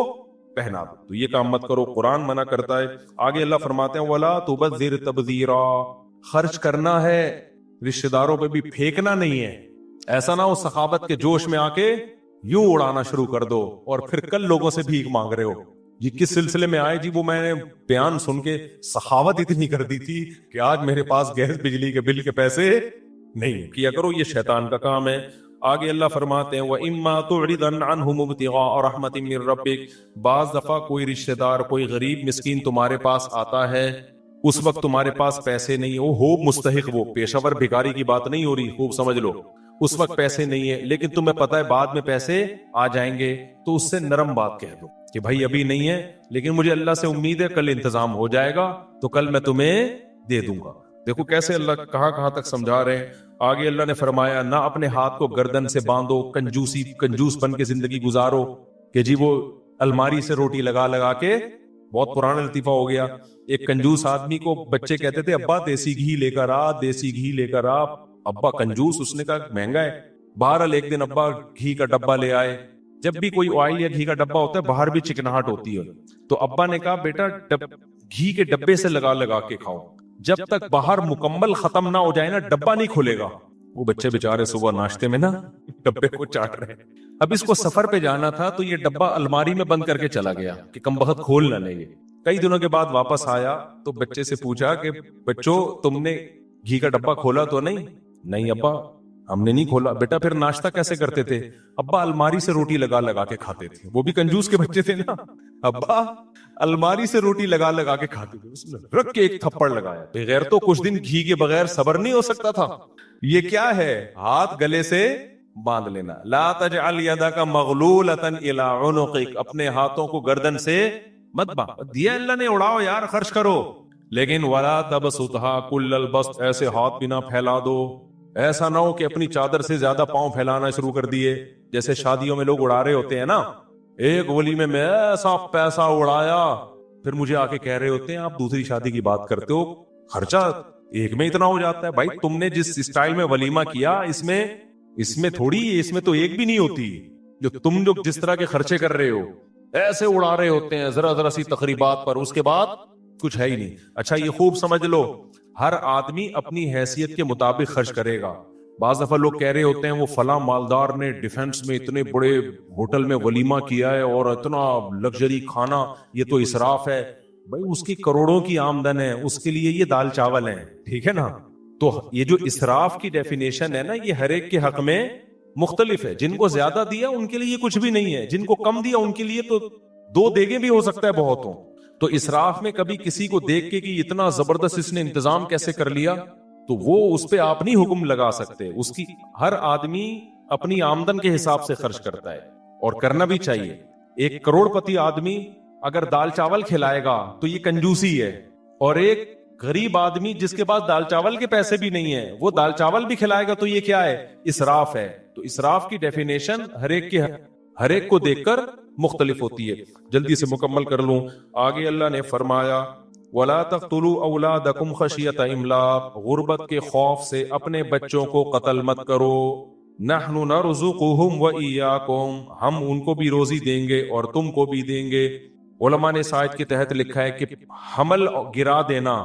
پہنا دو. تو یہ کام مت کرو, قرآن منع کرتا ہے. آگے اللہ فرماتے ہیں وَلَا تُبَذِّرْ تَبْذِيرًا, خرچ کرنا ہے, رشتہ داروں پہ بھی پھینکنا نہیں ہے. ایسا نہ ہو سخاوت کے جوش میں آ کے یوں اڑانا شروع کر دو اور پھر کل لوگوں سے بھیک مانگ رہے ہو. یہ کس سلسلے میں آئے جی, وہ میں نے بیان سن کے سخاوت اتنی کر دی تھی کہ آج میرے پاس گیس بجلی کے بل کے پیسے نہیں. کیا کرو, یہ شیطان کا کام ہے. آگے اللہ فرماتے ہیں وَإِمَّا تُعْرِضَنْ عَنْهُمُ ابْتِغَاءَ رَحْمَةٍ مِّن رَّبِّكَ, بعض دفعہ کوئی رشتہ دار, کوئی غریب مسکین تمہارے پاس آتا ہے, اس وقت تمہارے پاس پیسے نہیں ہو مستحق, وہ پیشہ ور بھکاری کی بات نہیں ہو رہی, خوب سمجھ لو. اس وقت پیسے نہیں ہے, لیکن تمہیں پتا ہے بعد میں پیسے آ جائیں گے, تو اس سے نرم بات کہہ دو کہ بھائی ابھی نہیں ہے, لیکن مجھے اللہ سے امید ہے کل انتظام ہو جائے گا, تو کل میں تمہیں دے دوں گا. دیکھو کیسے اللہ کہاں تک سمجھا رہے ہیں. آگے اللہ نے فرمایا نہ اپنے ہاتھ کو گردن سے باندھو, کنجوس بن کے زندگی گزارو کہ جی وہ الماری سے روٹی لگا کے, بہت پرانا لطیفہ ہو گیا. ایک کنجوس آدمی کو بچے کہتے تھے ابا دیسی گھی لے کر آ, دیسی گھی لے کر آ. ابا کنجوس, اس نے کہا مہنگا ہے. بہرحال ایک دن ابا گھی کا ڈبہ لے آئے. جب بھی کوئی آئل یا گھی کا ڈبہ ہوتا ہے باہر بھی چکناہٹ ہوتی ہے, تو ابا نے کہا بیٹا گھی کے ڈبے سے لگا کے کھاؤ, جب تک باہر مکمل ختم نہ ہو جائے نا ڈبہ نہیں کھلے گا. وہ بچے بیچارے صبح ناشتے میں نا ڈبے کو چاٹ رہے ہیں. اب اس کو سفر پہ جانا تھا تو یہ ڈبہ الماری میں بند کر کے چلا گیا کہ کم بخت کھول نہ لیں گے. کئی دنوں کے بعد واپس آیا تو بچے سے پوچھا کہ بچوں تم نے گھی کا ڈبہ کھولا تو نہیں ابا ہم نے نہیں کھولا. بیٹا پھر ناشتہ کیسے کرتے تھے؟ ابا الماری سے روٹی لگا کے کھاتے تھے. وہ بھی کنجوس کے بچے تھے نا, ابا الماری سے روٹی لگا کے کھاتے تھے. اس نے رکھ کے ایک تھپڑ لگایا. بغیر تو کچھ دن گھی کے بغیر صبر نہیں ہو سکتا تھا. یہ کیا ہے؟ ہاتھ گلے سے باندھ لینا. لا تجعل یدک مغلولۃ الی عنقک, اپنے ہاتھوں کو گردن سے مت دیا اللہ نے اڑاؤ یار، خرچ کرو، لیکن ولا تبسطھا کل البسط، ایسے ہاتھ بھی نہ پھیلا دو، ایسا نہ ہو کہ اپنی چادر سے زیادہ پاؤں پھیلانا شروع کر دیے، جیسے شادیوں میں لوگ اڑا رہے ہوتے ہیں نا، ایک ولیمے میں ایسا پیسہ اڑایا، پھر مجھے آ کے کہہ رہے ہوتے ہیں آپ دوسری شادی کی بات کرتے ہو، خرچہ ایک میں اتنا ہو جاتا ہے۔ بھائی تم نے جس اسٹائل میں ولیمہ کیا، اس میں تھوڑی، اس میں تو ایک بھی نہیں ہوتی، جو جس طرح کے خرچے کر رہے ہو، ایسے اڑا رہے ہوتے ہیں ذرا ذرا سی تقریبات پر، اس کے بعد کچھ ہے ہی نہیں۔ اچھا یہ خوب سمجھ لو، ہر آدمی اپنی حیثیت کے مطابق خرچ کرے گا۔ بعض دفعہ لوگ کہہ رہے ہوتے ہیں وہ فلاں مالدار نے ڈیفنس میں اتنے بڑے ہوٹل میں ولیمہ کیا ہے اور اتنا لگژری کھانا، یہ تو اسراف ہے۔ بھائی اس کی کروڑوں کی آمدن ہے، اس کے لیے یہ دال چاول ہیں، ٹھیک ہے نا؟ تو یہ جو اسراف کی ڈیفینیشن ہے نا، یہ ہر ایک کے حق میں مختلف ہے۔ جن کو زیادہ دیا ان کے لیے یہ کچھ بھی نہیں ہے، جن کو کم دیا ان کے لیے تو دو دیگیں بھی ہو سکتا ہے بہت ہوں۔ تو اسراف میں کبھی کسی کو دیکھ کے کہ اتنا زبردست اس نے انتظام کیسے کر لیا، تو وہ اس پہ آپ نہیں حکم لگا سکتے۔ اس کی ہر آدمی اپنی آمدن کے حساب سے خرچ کرتا ہے، اور کرنا بھی چاہیے۔ ایک کروڑ پتی آدمی اگر دال چاول کھلائے گا تو یہ کنجوسی ہے، اور ایک غریب آدمی جس کے پاس دال چاول کے پیسے بھی نہیں ہے، وہ دال چاول بھی کھلائے گا تو یہ کیا ہے؟ اسراف ہے۔ تو اسراف کی ڈیفینیشن ہر ایک کو دیکھ کر مختلف ہوتی ہے۔ جلدی سے مکمل کر لوں، آگے اللہ نے فرمایا وَلَا تَقْتُلُوا أَوْلَادَكُمْ خَشْيَةَ إِمْلَاقٍ، غربت کے خوف سے اپنے بچوں کو قتل مت کرو۔ نَحْنُ نَرْزُقُهُمْ وَإِيَّاكُمْ، ہم ان کو بھی روزی دیں گے اور تم کو بھی دیں گے۔ علماء نے اس آیت کے تحت لکھا ہے کہ حمل گرا دینا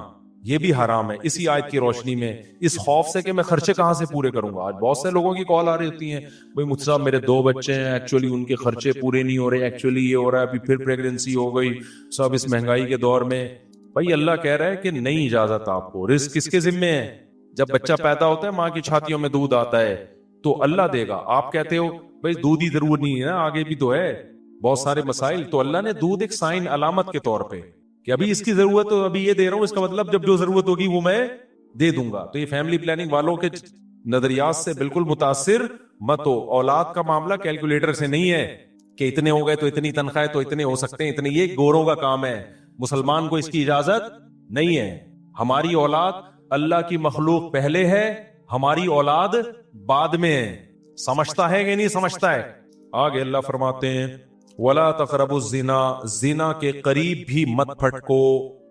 یہ بھی حرام ہے اسی آیت کی روشنی میں، اس خوف سے کہ میں خرچے کہاں سے پورے کروں گا۔ آج بہت سے لوگوں کی کال آ رہی ہوتی ہیں، بھائی مجھ صاحب میرے 2 بچے ہیں، ایکچولی ان کے خرچے پورے نہیں ہو رہے، ایکچولی یہ ہو رہا ہے، ابھی پھر پریگننسی ہو گئی، سب اس مہنگائی کے دور میں۔ بھائی اللہ کہہ رہا ہے کہ نہیں اجازت آپ کو، رزق کس کے ذمے ہے؟ جب بچہ پیدا ہوتا ہے ماں کی چھاتیوں میں دودھ آتا ہے تو اللہ دے گا۔ آپ کہتے ہو بھائی دودھ ہی ضرور نہیں ہے نا، آگے بھی تو ہے بہت سارے مسائل، تو اللہ نے دودھ ایک سائن علامت کے طور پہ کہ ابھی اس کی ضرورت تو ابھی یہ دے رہا ہوں، اس کا مطلب جب جو ضرورت ہوگی وہ میں دے دوں گا۔ تو یہ فیملی پلاننگ والوں کے نظریات سے بالکل متاثر مت ہو۔ اولاد کا معاملہ کیلکولیٹر سے نہیں ہے کہ اتنے ہو گئے تو اتنی تنخواہ تو اتنے ہو سکتے ہیں اتنے، یہ گوروں کا کام ہے، مسلمان کو اس کی اجازت نہیں ہے۔ ہماری اولاد اللہ کی مخلوق پہلے ہے، ہماری اولاد بعد میں ہے۔ سمجھتا ہے کہ نہیں سمجھتا ہے؟ آگے اللہ فرماتے ہیں وَلَا تَقْرَبُوا الزِّنَا، زنا کے قریب بھی مت پھٹکو۔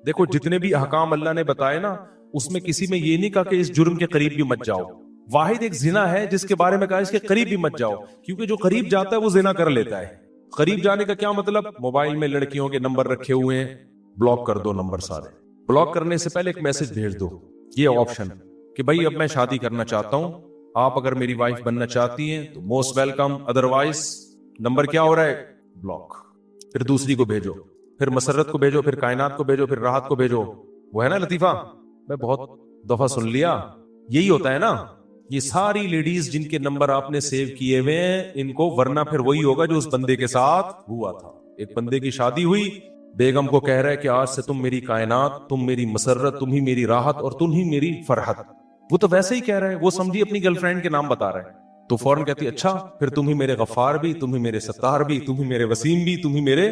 دیکھو جتنے بھی احکام اللہ نے بتائے نا، اس میں کسی میں یہ نہیں کہا کہ اس جرم کے قریب بھی مت جاؤ، واحد ایک زنا ہے جس کے بارے میں کہا اس کے قریب بھی مت جاؤ، کیونکہ جو قریب جاتا ہے وہ زنا کر لیتا ہے۔ قریب جانے کا کیا مطلب؟ موبائل میں لڑکیوں کے نمبر رکھے ہوئے ہیں، بلاک کر دو نمبر سارے۔ بلاک کرنے سے پہلے ایک میسج بھیج دو، یہ آپشن کہ بھائی اب میں شادی کرنا چاہتا ہوں، آپ اگر میری وائف بننا چاہتی ہیں تو موسٹ ویلکم، ادروائز نمبر کیا ہو رہا ہے؟ بلاک۔ پھر دوسری کو بھیجو، پھر مسرت کو بھیجو، پھر کائنات کو بھیجو، پھر راحت کو بھیجو۔ وہ ہے نا لطیفہ، میں بہت دفعہ سن لیا، یہی ہوتا ہے نا۔ یہ ساری لیڈیز جن کے نمبر آپ نے سیو کیے ہوئے ہیں، ان کو ورنہ پھر وہی ہوگا جو اس بندے کے ساتھ ہوا تھا۔ ایک بندے کی شادی ہوئی، بیگم کو کہہ رہا ہے کہ آج سے تم میری کائنات، تم میری مسرت، تم ہی میری راحت اور تم ہی میری فرحت۔ وہ تو ویسے ہی کہہ رہا ہے، وہ سمجھی اپنی گرل فرینڈ کے نام بتا رہا ہے، تو فوراً کہتی اچھا پھر تم ہی میرے غفار بھی، تم ہی میرے ستار بھی، تم ہی میرے وسیم بھی، تم ہی میرے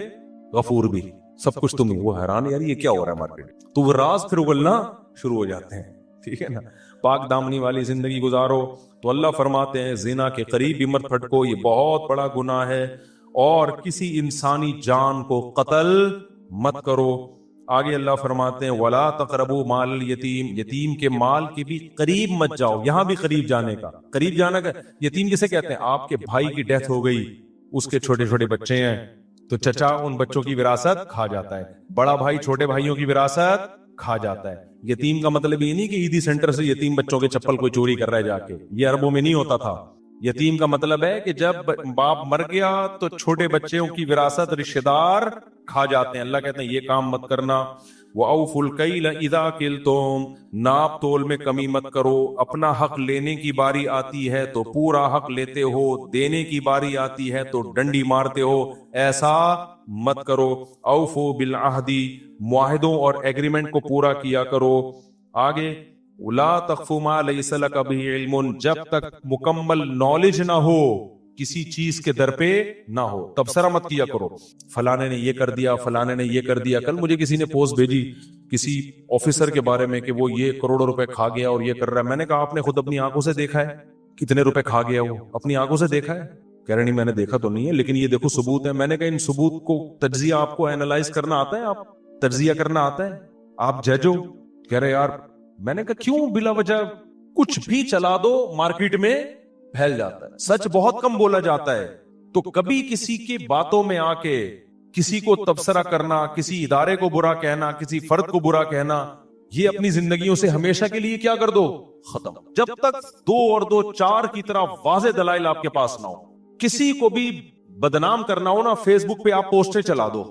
غفور بھی، سب کچھ تم ہی۔ وہ حیران یار یہ کیا ہو رہا ہے مارکیٹ، تو وہ راز پھر اگلنا شروع ہو جاتے ہیں، ٹھیک ہے نا۔ پاک دامنی والی زندگی گزارو۔ تو اللہ فرماتے ہیں زنا کے قریب بھی مت پھٹکو، یہ بہت بڑا گناہ ہے، اور کسی انسانی جان کو قتل مت کرو۔ آگے اللہ فرماتے ہیں وَلَا تَقْرَبُوا مَالَ الْيَتِيمِ، یتیم کے مال کے بھی قریب مت جاؤ۔ یہاں بھی قریب جانے کا، قریب جانا کا یتیم کسے کہتے ہیں؟ آپ کے بھائی کی ڈیتھ ہو گئی، اس کے چھوٹے چھوٹے بچے ہیں، تو چچا ان بچوں کی وراثت کھا جاتا ہے، بڑا بھائی چھوٹے بھائیوں کی وراثت کھا جاتا ہے۔ یتیم کا مطلب یہ نہیں کہ عیدی سینٹر سے یتیم بچوں کے چپل کوئی چوری کر رہا ہے جا کے، یہ عربوں میں نہیں ہوتا تھا۔ یتیم کا مطلب ہے کہ جب باپ مر گیا تو چھوٹے بچوں کی وراثت رشتہ دار کھا جاتے ہیں۔ اللہ کہتے ہیں یہ کام مت کرنا۔ وَأَوْفُوا الْكَيْلَ إِذَا كِلْتُمْ، ناپ تول میں کمی مت کرو۔ اپنا حق لینے کی باری آتی ہے تو پورا حق لیتے ہو، دینے کی باری آتی ہے تو ڈنڈی مارتے ہو، ایسا مت کرو۔ اوفوا بالعہد، معاہدوں اور ایگریمنٹ کو پورا کیا کرو۔ آگے لا تخف ما لیس لک بہ علم، جب تک مکمل نالج نہ ہو، کسی چیز کے در پہ نہ ہو. تبصرہ مت کیا کرو فلانے نے یہ کر دیا, فلانے نے یہ کر دیا. کل مجھے کسی نے پوسٹ بھیجی کسی آفیسر کے بارے میں کہ وہ یہ کروڑوں روپے کھا گیا اور یہ کر رہا ہے. میں نے کہا آپ نے خود اپنی آنکھوں سے دیکھا ہے کتنے روپے کھا گیا, وہ اپنی آنکھوں سے دیکھا ہے؟ کہہ رہے نہیں میں نے دیکھا تو نہیں ہے, لیکن یہ دیکھو ثبوت ہے. میں نے کہا ان ثبوت کو تجزیہ آپ کو اینالائز کرنا آتا ہے, آپ تجزیہ کرنا آتا ہے, آپ جج ہو؟ کہہ رہے یار. میں نے کہا کیوں بلا وجہ کچھ بھی چلا دو مارکیٹ میں پھیل جاتا ہے, سچ بہت کم بولا جاتا ہے. تو کبھی کسی کی باتوں میں آ کے کسی کو تبصرہ کرنا, کسی ادارے کو برا کہنا, کسی فرد کو برا کہنا, یہ اپنی زندگیوں سے ہمیشہ کے لیے کیا کر دو, ختم. جب تک 2 اور 2 4 کی طرح واضح دلائل آپ کے پاس نہ ہو. کسی کو بھی بدنام کرنا ہو نا, فیس بک پہ آپ پوسٹیں چلا دو,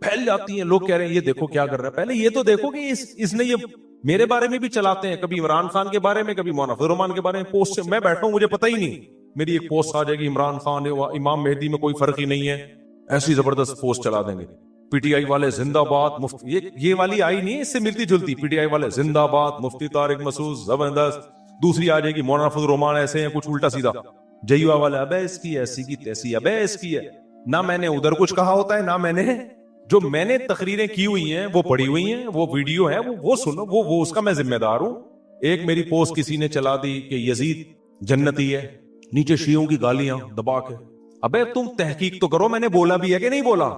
پھیل جاتی ہیں. لوگ کہہ رہے ہیں یہ دیکھو کیا کر رہا ہے. پہلے یہ تو دیکھو کہ اس نے یہ میرے بارے میں بھی چلاتے ہیں, کبھی عمران خان کے بارے میں, کبھی مولانا فضل الرحمان کے بارے میں پوسٹ. میں بیٹھا ہوں مجھے پتہ ہی نہیں, میری ایک پوسٹ آ جائے گی عمران خان امام مہدی میں کوئی فرق ہی نہیں ہے, ایسی زبردست پوسٹ چلا دیں گے. پی ٹی آئی والے زندہ باد مفتی, یہ والی آئی نہیں, اس سے ملتی جلتی. پی ٹی آئی والے زندہ باد, مفتی طارق مسعود زبردست. دوسری آ جائے گی مولانا فضل الرحمان ایسے ہیں, کچھ الٹا سیدھا. جیوا والے ابے اس کی ایسی کی تیسی, ابے اس کی ہے. نہ میں نے ادھر کچھ کہا ہوتا ہے, نہ میں نے جو میں نے تقریریں کی ہوئی ہیں وہ پڑھی ہوئی ہیں, وہ ویڈیو ہے وہ سنو, وہ اس کا میں ذمہ دار ہوں. ایک میری پوسٹ کسی نے چلا دی کہ یزید جنتی ہے, نیچے شیعوں کی گالیاں دبا کے. ابے تم تحقیق تو کرو, میں نے بولا بھی ہے کہ نہیں بولا.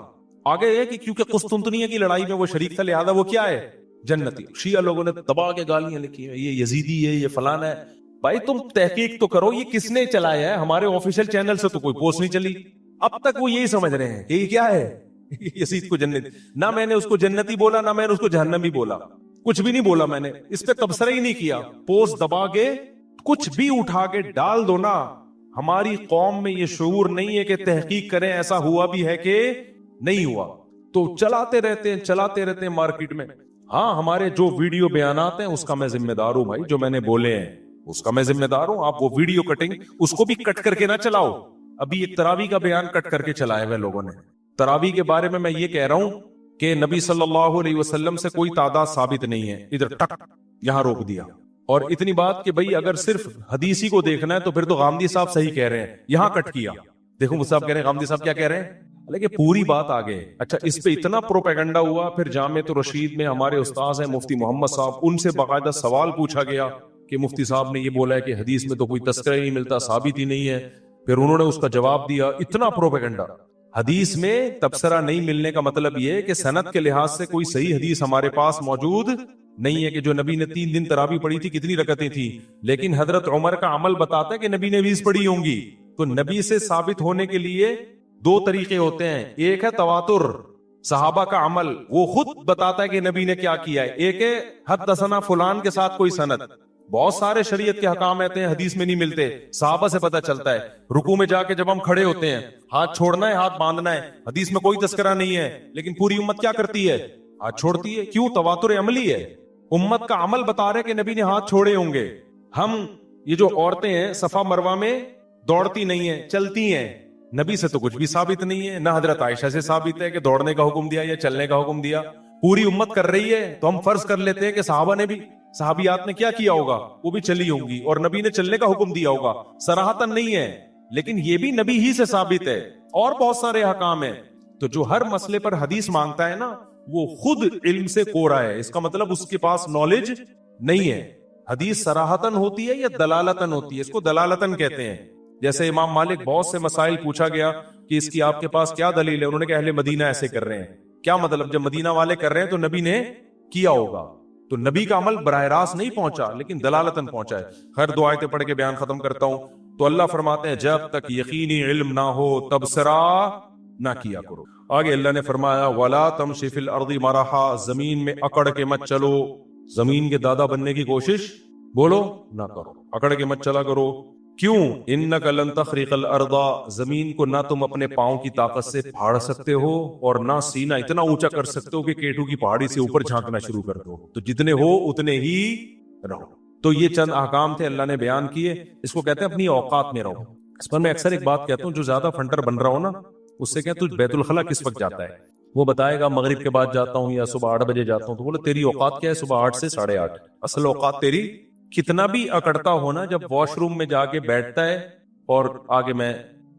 آگے ہے کہ کیونکہ قسطنطنیہ کی لڑائی میں وہ شریک تھا لہذا وہ کیا ہے, جنتی. شیعہ لوگوں نے دبا کے گالیاں لکھی ہیں, یہ یزیدی ہے, یہ فلانا ہے. بھائی تم تحقیق تو کرو, یہ کس نے چلایا ہے؟ ہمارے آفیشیل چینل سے تو کوئی پوسٹ نہیں چلی. اب تک وہ یہی سمجھ رہے ہیں کہ یہ کیا ہے, یزید کو جنت. نہ میں نے اس کو جنتی بولا, نہ میں نے اس کو جہنمی بولا, کچھ بھی نہیں بولا. میں نے اس پہ تبصرہ ہی نہیں کیا. پوسٹ دبا کے کچھ بھی اٹھا کے ڈال دو نا. ہماری قوم میں یہ شعور نہیں ہے کہ تحقیق کریں ایسا ہوا بھی ہے کہ نہیں ہوا, تو چلاتے رہتے ہیں مارکیٹ میں. ہاں ہمارے جو ویڈیو بیانات ہیں اس کا میں ذمہ دار ہوں بھائی, جو میں نے بولے ہیں اس کا میں ذمہ دار ہوں. آپ وہ ویڈیو کٹنگ اس کو بھی کٹ کر کے نہ چلاؤ. ابھی ایک تراویح کا بیان کٹ کر کے چلائے ہوئے لوگوں نے. تراویح کے بارے میں یہ کہہ رہا ہوں کہ نبی صلی اللہ علیہ وسلم سے کوئی تعداد ثابت نہیں ہے, ادھر ٹک یہاں روک دیا. اور اتنی بات کہ بھئی اگر صرف حدیثی کو دیکھنا ہے تو پھر تو غامدی صاحب صحیح کہہ رہے ہیں, یہاں کٹ کیا. دیکھو مصعب کہہ رہے ہیں, غامدی صاحب کیا کہہ رہے ہیں, لیکن پوری بات آگے. اچھا اس پہ اتنا پروپیگنڈا ہوا. پھر جامعۃ الرشید میں ہمارے استاذ ہیں مفتی محمد صاحب, ان سے باقاعدہ سوال پوچھا گیا کہ مفتی صاحب نے یہ بولا ہے کہ حدیث میں تو کوئی تذکرہ ہی نہیں ملتا, ثابت ہی نہیں ہے. پھر انہوں نے اس کا جواب دیا. اتنا پروپیگنڈا. حدیث میں تبصرہ نہیں ملنے کا مطلب یہ ہے کہ سند کے لحاظ سے کوئی صحیح حدیث ہمارے پاس موجود نہیں ہے کہ جو نبی نے 3 دن تراویح پڑھی تھی کتنی رکعتیں تھی. لیکن حضرت عمر کا عمل بتاتا ہے کہ نبی نے 20 پڑھی ہوں گی. تو نبی سے ثابت ہونے کے لیے 2 طریقے ہوتے ہیں. ایک ہے تواتر, صحابہ کا عمل, وہ خود بتاتا ہے کہ نبی نے کیا کیا ہے. ایک ہے حدثنا فلان کے ساتھ کوئی سند. بہت سارے شریعت کے احکام آتے ہیں حدیث میں نہیں ملتے, صحابہ سے پتہ چلتا ہے. رکوع میں جا کے جب ہم کھڑے ہوتے ہیں ہاتھ چھوڑنا ہے ہاتھ باندھنا ہے, حدیث میں کوئی تذکرہ نہیں ہے, لیکن پوری امت کیا کرتی ہے, ہاتھ چھوڑتی ہے. کیوں؟ تواتر عملی ہے. امت کا عمل بتا رہے کہ نبی نے ہاتھ چھوڑے ہوں گے. ہم یہ جو عورتیں ہیں صفا مروہ میں دوڑتی نہیں ہیں, چلتی ہیں. نبی سے تو کچھ بھی ثابت نہیں ہے, نہ حضرت عائشہ سے ثابت ہے کہ دوڑنے کا حکم دیا یا چلنے کا حکم دیا. پوری امت کر رہی ہے تو ہم فرض کر لیتے ہیں کہ صحابہ نے بھی, صحابیات نے کیا کیا ہوگا, وہ بھی چلی ہوں گی اور نبی نے چلنے کا حکم دیا ہوگا. صراحتاً نہیں ہے لیکن یہ بھی نبی ہی سے ثابت ہے. اور بہت سارے احکام ہیں. تو جو ہر مسئلے پر حدیث مانگتا ہے نا وہ خود علم سے کورا ہے. اس کا مطلب اس کے پاس نالج نہیں ہے. حدیث صراحتاً ہوتی ہے یا دلالتاً ہوتی ہے, اس کو دلالتاً کہتے ہیں. جیسے امام مالک بہت سے مسائل پوچھا گیا کہ اس کی آپ کے پاس کیا دلیل ہے, انہوں نے کہا اہل مدینہ ایسے کر رہے ہیں. کیا مطلب, جب مدینہ والے کر رہے ہیں تو نبی نے کیا ہوگا. تو نبی کا عمل براہ راست نہیں پہنچا لیکن دلالتاً پہنچا ہے. خیر 2 آیتیں پڑھ کے بیان ختم کرتا ہوں. تو اللہ فرماتے ہیں جب تک یقینی علم نہ ہو تبصرہ نہ کیا کرو. آگے اللہ نے فرمایا وَلَا تَمْشِ فِي الْأَرْضِ مَرَحًا, زمین میں اکڑ کے مت چلو. زمین کے دادا بننے کی کوشش بولو نہ کرو, اکڑ کے مت چلا کرو. کیوں؟ اِنَّكَ لَن تَخْرِقَ الْأَرْضَ, زمین کو نہ تم اپنے پاؤں کی طاقت سے پھاڑ سکتے ہو اور نہ سینہ اتنا اونچا کر سکتے ہو کہ کیٹو کی پہاڑی سے اوپر جھانکنا شروع کر دو. تو جتنے ہو اتنے ہی رہو. تو یہ چند احکام تھے اللہ نے بیان کیے. اس کو کہتے ہیں اپنی اوقات میں رہو. اس پر میں اکثر ایک بات کہتا ہوں, جو زیادہ فنڈر بن رہا ہو نا اس سے کہتے ہیں تو بیت الخلا کس وقت جاتا ہے, وہ بتائے گا مغرب کے بعد جاتا ہوں یا صبح 8 بجے جاتا ہوں. تو بولے تیری اوقات کیا ہے, صبح 8 سے 8:30. اصل اوقات تیری کتنا بھی اکڑتا ہونا, جب واش روم میں جا کے بیٹھتا ہے اور آگے میں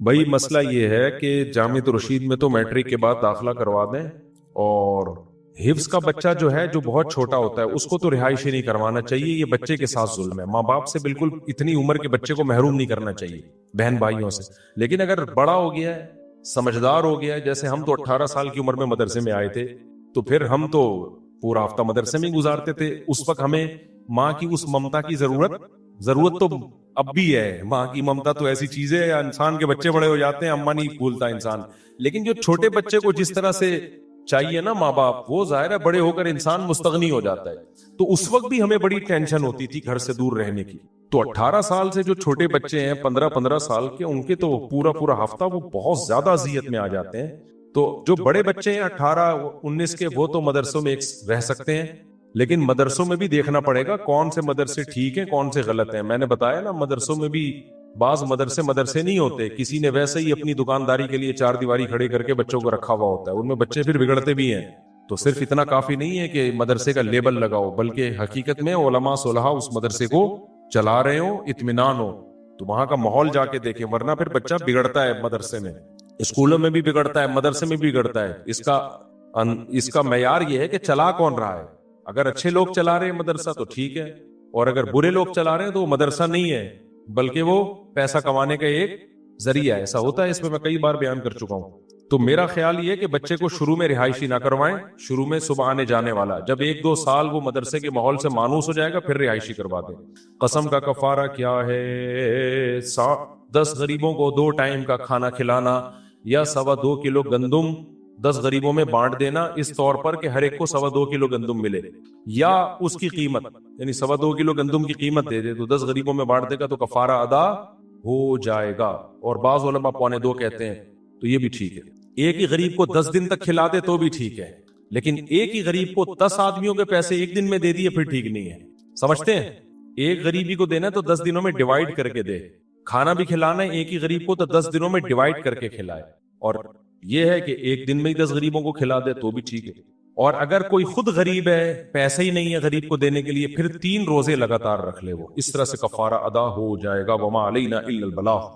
بھائی مسئلہ یہ ہے کہ جامعۃ الرشید میں تو میٹرک کے بعد داخلہ کروا دیں، اور حفظ کا بچہ جو ہے جو بہت چھوٹا ہوتا ہے اس کو تو رہائشی نہیں کروانا چاہیے، یہ بچے کے ساتھ ظلم ہے، ماں باپ سے بالکل اتنی عمر کے بچے کو محروم نہیں کرنا چاہیے بہن بھائیوں سے۔ لیکن اگر بڑا ہو گیا ہے، سمجھدار ہو گیا ہے، جیسے ہم تو 18 سال کی عمر میں مدرسے میں آئے تھے، تو پھر ہم تو پورا ہفتہ مدرسے میں گزارتے تھے، اس وقت ہمیں ماں کی اس ممتا کی ضرورت تو اب بھی ہے۔ ماں کی ممتا تو ایسی چیز ہے، انسان کے بچے بڑے ہو جاتے ہیں اما نہیں بھولتا انسان، لیکن جو چھوٹے بچے کو جس طرح سے چاہیے نا ماں باپ، وہ ظاہر ہے بڑے ہو کر انسان مستغنی ہو جاتا ہے۔ تو اس وقت بھی ہمیں بڑی ٹینشن ہوتی تھی گھر سے دور رہنے کی۔ تو 18 سال سے جو چھوٹے بچے ہیں 15 سال کے، ان کے تو پورا ہفتہ وہ بہت زیادہ اذیت میں آ جاتے ہیں۔ تو جو بڑے بچے ہیں 18-19 کے، وہ تو مدرسوں میں رہ سکتے ہیں، لیکن مدرسوں میں بھی دیکھنا پڑے گا کون سے مدرسے ٹھیک ہیں کون سے غلط ہیں۔ میں نے بتایا نا، مدرسوں میں بھی بعض مدرسے نہیں ہوتے، کسی نے ویسے ہی اپنی دکانداری کے لیے 4 دیواری کھڑے کر کے بچوں کو رکھا ہوا ہوتا ہے، ان میں بچے پھر بگڑتے بھی ہیں۔ تو صرف اتنا کافی نہیں ہے کہ مدرسے کا لیبل لگاؤ، بلکہ حقیقت میں علماء صلحاء اس مدرسے کو چلا رہے ہوں، اطمینان ہو، تو وہاں کا ماحول جا کے دیکھیں، ورنہ پھر بچہ بگڑتا ہے مدرسے میں، اسکولوں میں بھی بگڑتا ہے، مدرسے میں بھی بگڑتا ہے۔ اس کا معیار یہ ہے کہ چلا کون رہا ہے۔ اگر اچھے لوگ چلا رہے ہیں مدرسہ تو ٹھیک ہے، اور اگر برے لوگ چلا رہے ہیں تو وہ مدرسہ نہیں ہے بلکہ وہ پیسہ کمانے کا ایک ذریعہ ہے۔ ایسا ہوتا ہے، اس میں کئی بار بیان کر چکا ہوں۔ تو میرا خیال یہ کہ بچے کو شروع میں رہائشی نہ کروائیں، شروع میں صبح آنے جانے والا، جب 1-2 سال وہ مدرسے کے ماحول سے مانوس ہو جائے گا پھر رہائشی کروا دیں۔ قسم کا کفارہ کیا ہے؟ 10 غریبوں کو 2 ٹائم کا کھانا کھلانا، یا 2.25 کلو گندم 10 غریبوں میں بانٹ دینا، اس طور پر کہ ہر ایک کو 2.25 کلو گندم ملے، یا اس کی قیمت، یعنی 2.25 کلو گندم کی قیمت دے دے تو 10 غریبوں میں بانٹ دے گا تو کفارہ ادا ہو جائے گا۔ اور بعض علماء 2.25 کہتے ہیں، تو یہ بھی ٹھیک ہے۔ ایک ہی غریب کو 10 دن تک کھلا دے تو بھی ٹھیک ہے، لیکن ایک ہی غریب کو 10 آدمیوں کے پیسے ایک دن میں دے دیے پھر ٹھیک نہیں ہے۔ سمجھتے ہیں؟ ایک غریبی کو دینا تو 10 دنوں میں ڈیوائیڈ کر کے دے، کھانا بھی کھلانا ہے ایک ہی غریب کو تو 10 دنوں میں ڈیوائیڈ کر کے کھلائے۔ اور یہ ہے کہ ایک دن میں ہی 10 غریبوں کو کھلا دے تو بھی ٹھیک ہے۔ اور اگر کوئی خود غریب ہے، پیسے ہی نہیں ہے غریب کو دینے کے لیے، پھر 3 روزے لگاتار رکھ لے، وہ اس طرح سے کفارہ ادا ہو جائے گا۔ وما علینا الا البلاغ۔